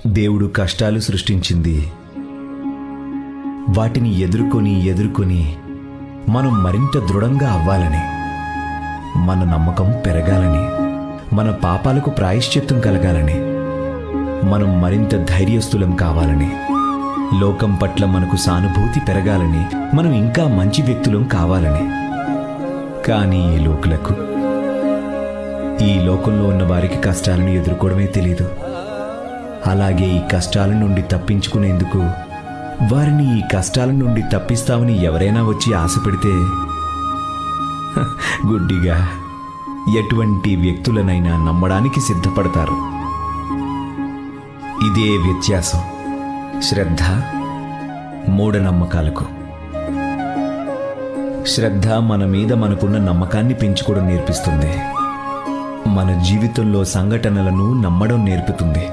దేవుడు కష్టాలు సృష్టించింది వాటిని ఎదుర్కొని మనం మరింత దృఢంగా అవ్వాలని, మన నమ్మకం పెరగాలని, మన పాపాలకు ప్రాయశ్చిత్తం కలగాలని, మనం మరింత ధైర్యస్తులం కావాలని, లోకం పట్ల మనకు సానుభూతి పెరగాలని, మనం ఇంకా మంచి వ్యక్తులం కావాలని. కానీ ఈ లోకంలో ఉన్న వారికి కష్టాలను ఎదుర్కోవడమే తెలీదు. అలాగే ఈ కష్టాల నుండి తప్పించుకునేందుకు, వారిని ఈ కష్టాల నుండి తప్పిస్తామని ఎవరైనా వచ్చి ఆశ పెడితే గుడ్డిగా ఎటువంటి వ్యక్తులనైనా నమ్మడానికి సిద్ధపడతారు. ఇదే వ్యత్యాసం శ్రద్ధ, మూఢనమ్మకాలకు. శ్రద్ధ మన మీద మనకున్న నమ్మకాన్ని పెంచుకోవడం నేర్పిస్తుంది. మన జీవితంలో సంఘటనలను నమ్మడం నేర్పుతుంది.